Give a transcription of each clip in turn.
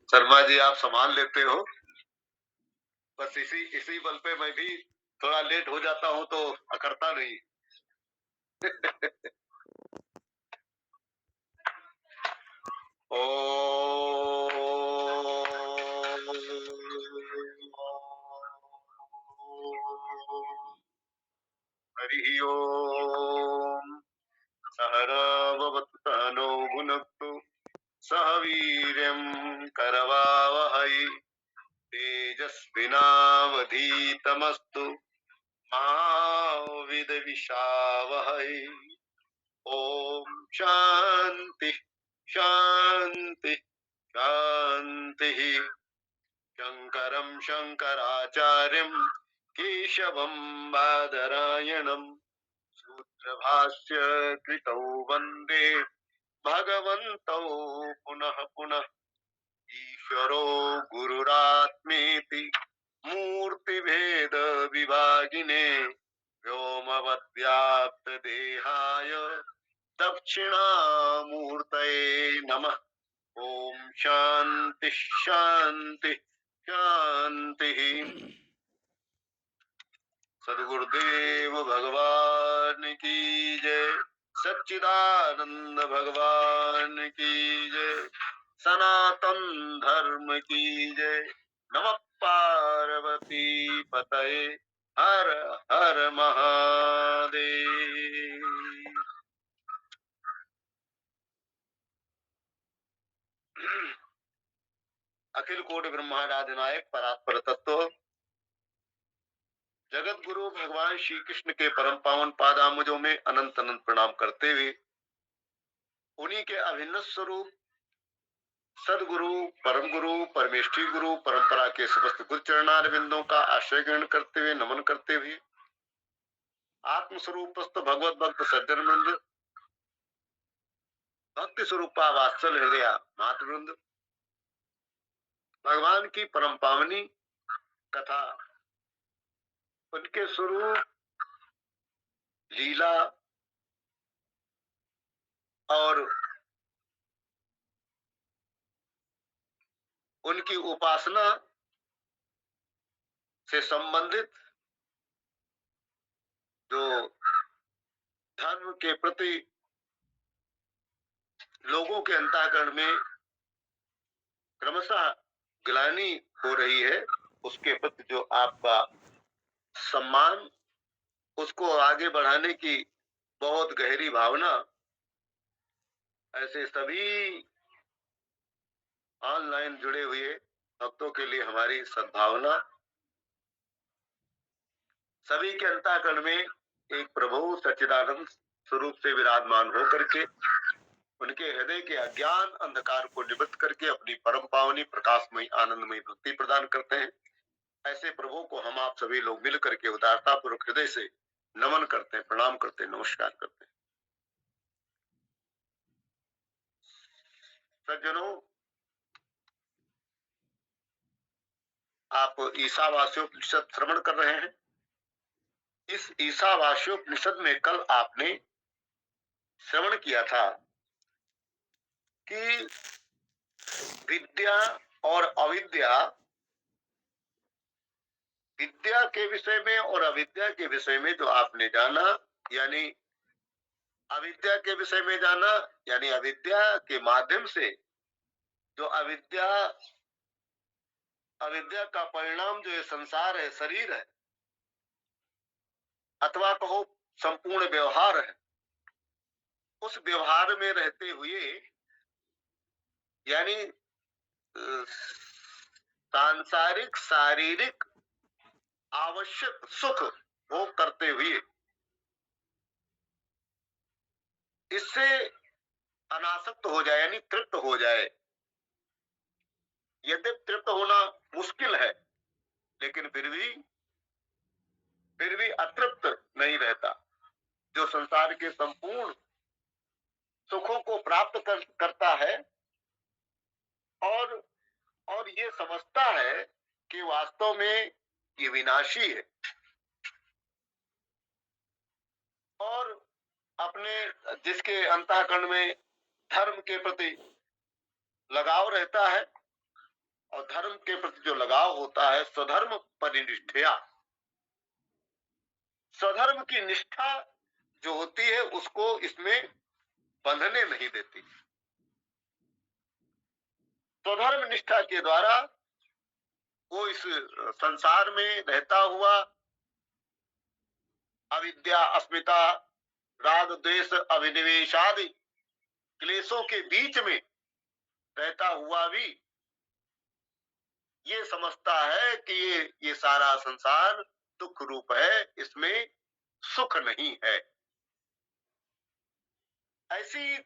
शर्मा जी आप संभाल लेते हो, बस इसी इसी बल पे मैं भी थोड़ा लेट हो जाता हूँ तो अकड़ता नहीं। ओ हरि ओम। सहनाववतु सहनौ भुनक्तु सह वीर्यं करवावहै तेजस्विनावधीतमस्तु मा विद्विषावहै। ओम शांति शांति शांति। शंकरं शंकराचार्यं केशवं बादरायणं सूत्रभाष्य कृतौ वन्दे भगवन्तौ पुनः पुनः। ईश्वरो गुरुरात्मेति मूर्तिभेद विभागिने व्योमवद्व्याप्तदेहाय दक्षिणामूर्तये नमः। ओम शांति शांति शांति। सद्गुरुदेव भगवान की जय। सच्चिदानंद भगवान की जय। सनातन धर्म की जय। नमः पार्वती पतये। हर हर महादेव। अखिल कोटि ब्रह्मांडाधिनायक परात्पर तत्व जगत गुरु भगवान श्री कृष्ण के परम पावन पादामुजों में अनंत अनंत प्रणाम करते हुए उन्हीं के अभिन्न स्वरूप सदगुरु परम गुरु परमेष्ठी गुरु परंपरा के समस्त गुरु चरणारविंदों का आश्रय ग्रहण करते हुए नमन करते हुए आत्मस्वरूपस्थ भगवत भक्त सज्जन वृंद भक्ति स्वरूपा वात्सल हृदय मातृवृंद भगवान की परम पावनी कथा उनके स्वरूप लीला और उनकी उपासना से संबंधित जो धर्म के प्रति लोगों के अंतःकरण में क्रमशः ग्लानि हो रही है, उसके प्रति जो आपका सम्मान, उसको आगे बढ़ाने की बहुत गहरी भावना, ऐसे सभी ऑनलाइन जुड़े हुए भक्तों के लिए हमारी सद्भावना। सभी के अंतःकरण में एक प्रभु सच्चिदानंद स्वरूप से विराजमान होकर के उनके हृदय के अज्ञान अंधकार को निवृत्त करके अपनी परम पावनी प्रकाशमयी आनंदमयी भक्ति प्रदान करते हैं। ऐसे प्रभु को हम आप सभी लोग मिल करके उदारता पूर्वक हृदय से नमन करते हैं, प्रणाम करते हैं, नमस्कार करते हैं। सज्जनों, आप ईशावास्योपनिषद श्रवण कर रहे हैं। इस ईशावास्योपनिषद में कल आपने श्रवण किया था कि विद्या और अविद्या, विद्या के विषय में और अविद्या के विषय में जो आपने जाना, यानी अविद्या के विषय में जाना यानी अविद्या के माध्यम से जो अविद्या का परिणाम जो ये संसार है, शरीर है, अथवा कहो संपूर्ण व्यवहार है, उस व्यवहार में रहते हुए यानी सांसारिक शारीरिक आवश्यक सुख भोग करते हुए इससे अनासक्त हो जाए, यानी तृप्त हो जाए। यदि तृप्त होना मुश्किल है, लेकिन फिर भी अतृप्त नहीं रहता। जो संसार के संपूर्ण सुखों को प्राप्त करता है और ये समझता है कि वास्तव में ये विनाशी है, और अपने जिसके अंतःकरण में धर्म के प्रति लगाव रहता है, और धर्म के प्रति जो लगाव होता है, स्वधर्म परिनिष्ठया, स्वधर्म की निष्ठा जो होती है उसको इसमें बंधने नहीं देती। स्वधर्म निष्ठा के द्वारा वो इस संसार में रहता हुआ अविद्या, अस्मिता, राग, द्वेष, अभिनिवेश आदि क्लेशों के बीच में रहता हुआ भी ये समझता है कि ये सारा संसार दुख रूप है, इसमें सुख नहीं है। ऐसी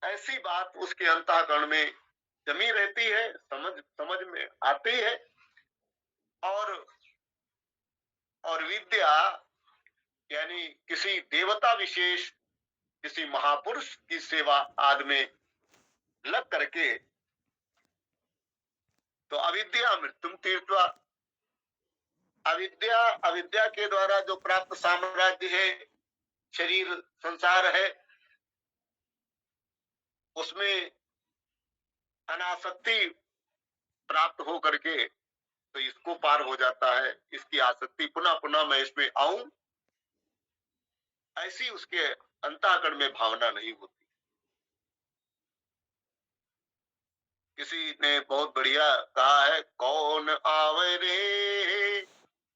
ऐसी बात उसके अंतःकरण में जमी रहती है, समझ में आती है। और विद्या यानी किसी देवता विशेष, किसी महापुरुष की सेवा आदि में लग करके तो अविद्या मृत्युम तीर्थवा, अविद्या के द्वारा जो प्राप्त साम्राज्य है, शरीर संसार है, उसमें अनासक्ति प्राप्त हो करके तो इसको पार हो जाता है। इसकी आसक्ति पुनः पुनः मैं इसमें आऊं, ऐसी उसके अंतःकरण में भावना नहीं होती। किसी ने बहुत बढ़िया कहा है, कौन आवे रे,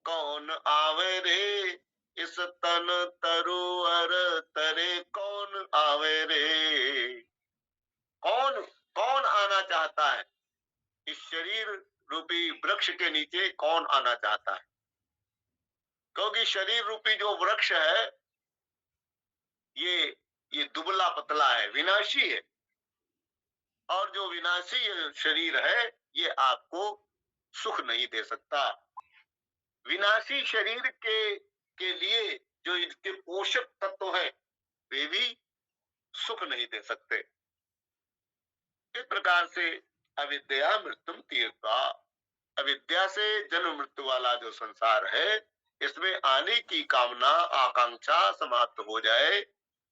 कौन आवे रे, इस तन तरुअर तरे कौन आवे रे। कौन कौन आना चाहता है इस शरीर रूपी वृक्ष के नीचे, कौन आना चाहता है? क्योंकि शरीर रूपी जो वृक्ष है ये दुबला पतला है, विनाशी है। और जो विनाशी शरीर है ये आपको सुख नहीं दे सकता। विनाशी शरीर के लिए जो इसके पोषक तत्व है वे भी सुख नहीं दे सकते। इस प्रकार से अविद्या मृत्युम तीर्था, अविद्या से जन्म मृत्यु वाला जो संसार है, इसमें आने की कामना आकांक्षा समाप्त हो जाए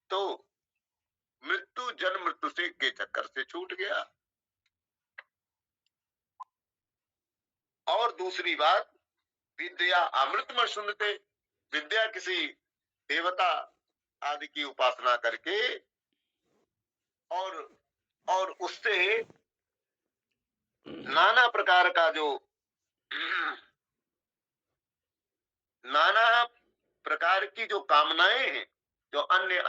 तो मृत्यु जन्म मृत्यु से के चक्कर से छूट गया। और दूसरी बात, विद्या अमृतमय सुनते, विद्या किसी देवता आदि की उपासना करके और उससे नाना प्रकार का जो नाना प्रकार की जो कामनाएं हैं, जो अन्य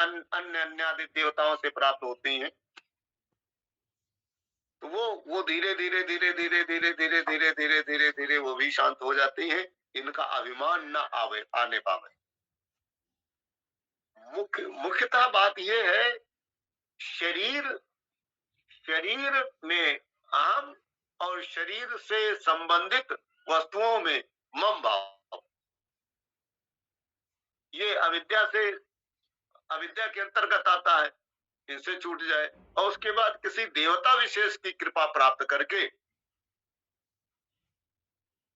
आदि देवताओं से प्राप्त होती हैं, तो वो धीरे धीरे धीरे धीरे धीरे धीरे धीरे धीरे धीरे धीरे वो भी शांत हो जाती हैं। इनका अभिमान न आने पावे। मुख्यतः बात ये है, शरीर में अहम और शरीर से संबंधित वस्तुओं में मम भाव, ये अविद्या के अंतर्गत आता है। इनसे छूट जाए और उसके बाद किसी देवता विशेष की कृपा प्राप्त करके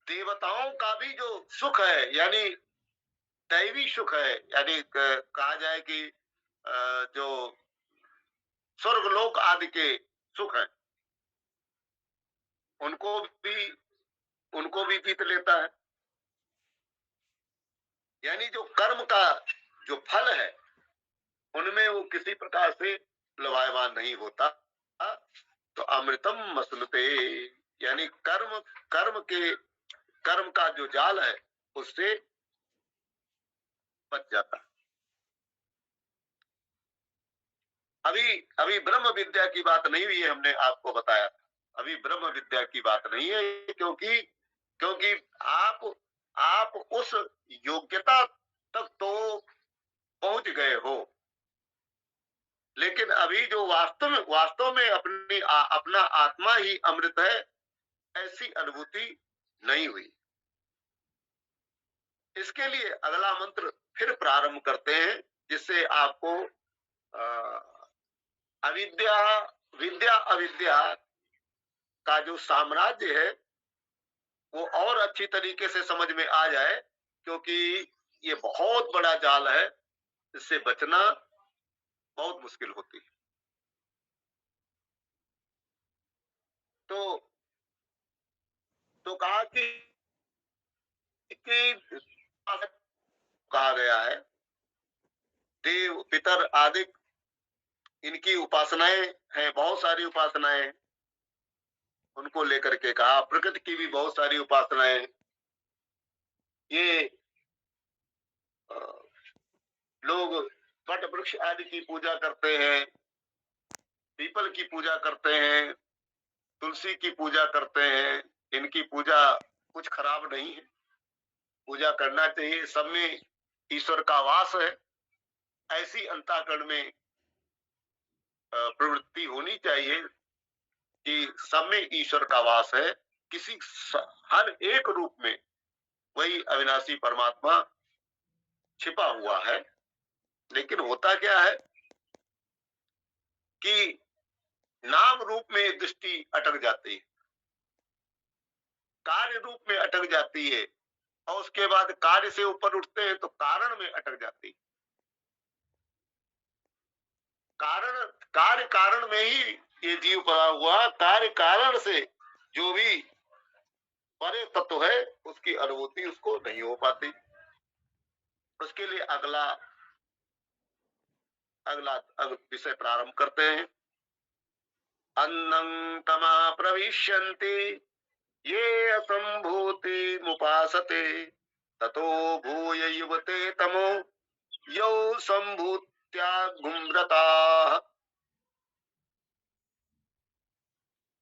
देवताओं का भी जो सुख है, यानी दैवी सुख है, यानी कहा जाए कि जो स्वर्गलोक आदि के सुख है, उनको भी जीत लेता है। यानी जो कर्म का जो फल है उनमें वो किसी प्रकार से लवायमान नहीं होता। तो अमृतम मसलते, यानी कर्म का जो जाल है उससे बच जाता। अभी ब्रह्म विद्या की बात नहीं हुई है, हमने आपको बताया। अभी ब्रह्म विद्या की बात नहीं है, क्योंकि आप उस योग्यता तक तो पहुंच गए हो, लेकिन अभी जो वास्तव में अपना आत्मा ही अमृत है, ऐसी अनुभूति नहीं हुई। इसके लिए अगला मंत्र फिर प्रारंभ करते हैं, जिससे आपको विद्या अविद्या का जो साम्राज्य है वो और अच्छी तरीके से समझ में आ जाए, क्योंकि ये बहुत बड़ा जाल है, इससे बचना बहुत मुश्किल होती है। तो कहा कि कहा गया है देव पितर आदि इनकी उपासनाएं हैं, बहुत सारी उपासनाएं हैं, उनको लेकर के कहा। प्रकृति की भी बहुत सारी उपासनाएं हैं। ये अ, लोग वट वृक्ष आदि की पूजा करते हैं, पीपल की पूजा करते हैं, तुलसी की पूजा करते हैं। इनकी पूजा कुछ खराब नहीं है, पूजा करना चाहिए। सब में ईश्वर का वास है, ऐसी अंतःकरण में प्रवृत्ति होनी चाहिए कि सब में ईश्वर का वास है। किसी हर एक रूप में वही अविनाशी परमात्मा छिपा हुआ है। लेकिन होता क्या है कि नाम रूप में दृष्टि अटक जाती है, कार्य रूप में अटक जाती है, और उसके बाद कार्य से ऊपर उठते हैं तो कारण में अटक जाती है। कारण कार्य कारण में ही ये जीव पड़ा हुआ, कार्य कारण से जो भी परे तत्व है उसकी अनुभूति उसको नहीं हो पाती। उसके लिए अगला अगला विषय प्रारंभ करते हैं। अन्नं तमा प्रविश्यन्ति ये असंभूति मुपासते ततो भूय युवते तमो यौ संभूत्या गुम्रता।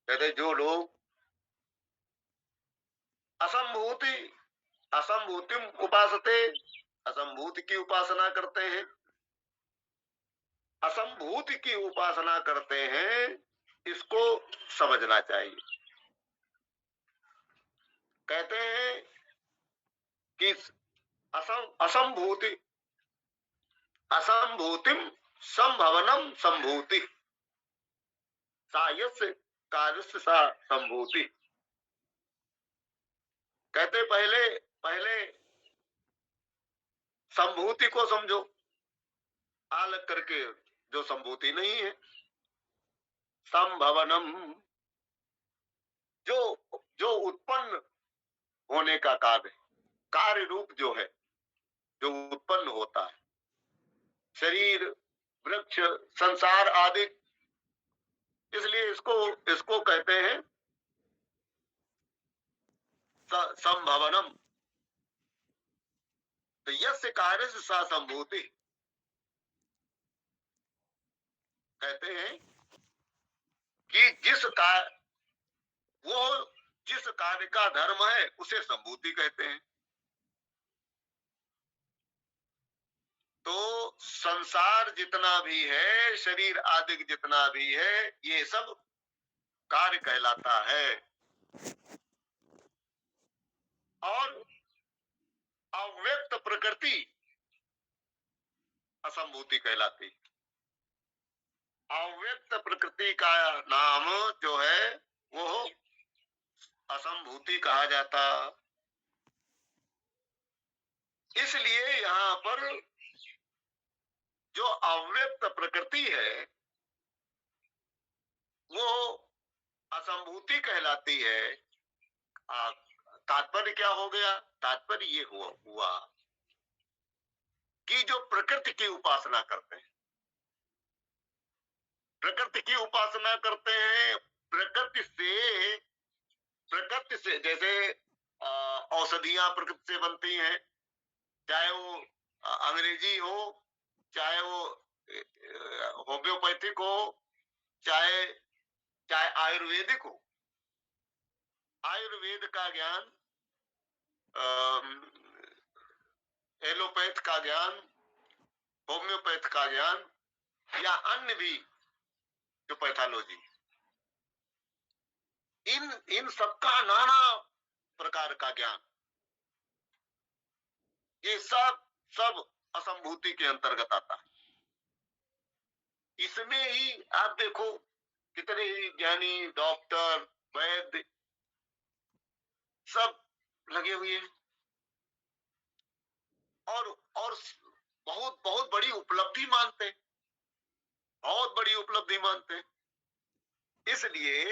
कहते जो लोग असंभूति असंभूति उपासते, असंभूति की उपासना करते हैं, असंभूति की उपासना करते हैं, इसको समझना चाहिए। कहते हैं कि असंभूति असंभूतिम संभवनम संभूति सायस्य कार्यस्य सा संभूति। कहते पहले पहले संभूति को समझो, अलग करके जो संभूति नहीं है। संभवनम जो जो उत्पन्न होने का कार्य, कार्य रूप जो है, जो उत्पन्न होता है, शरीर, वृक्ष, संसार आदि, इसलिए इसको कहते हैं संभवनम। तो यस्य कार्य से सा संभूति। कहते हैं कि जिस कार्य का धर्म है उसे संभूति कहते हैं। तो संसार जितना भी है, शरीर आदि जितना भी है, ये सब कार्य कहलाता है। और अव्यक्त प्रकृति असंभूति कहलाती। अव्यक्त प्रकृति का नाम जो है वो असंभूति कहा जाता। इसलिए यहाँ पर जो अव्यक्त प्रकृति है वो असंभूति कहलाती है। तात्पर्य क्या हो गया? तात्पर्य ये हुआ कि जो प्रकृति की उपासना करते हैं, प्रकृति की उपासना करते हैं, प्रकृति से जैसे औषधियां प्रकृति से बनती हैं, चाहे वो अंग्रेजी हो, चाहे वो होम्योपैथिक हो, चाहे आयुर्वेदिक हो। आयुर्वेद का ज्ञान, एलोपैथ का ज्ञान, होम्योपैथ का ज्ञान, या अन्य भी जो पैथोलॉजी, इन सबका नाना प्रकार का ज्ञान, ये सब असंभूति के अंतर्गत आता है। इसमें ही आप देखो कितने ही ज्ञानी, डॉक्टर, वैद्य सब लगे हुए हैं और बहुत बहुत बड़ी उपलब्धि मानते हैं, बहुत बड़ी उपलब्धि मानते हैं। इसलिए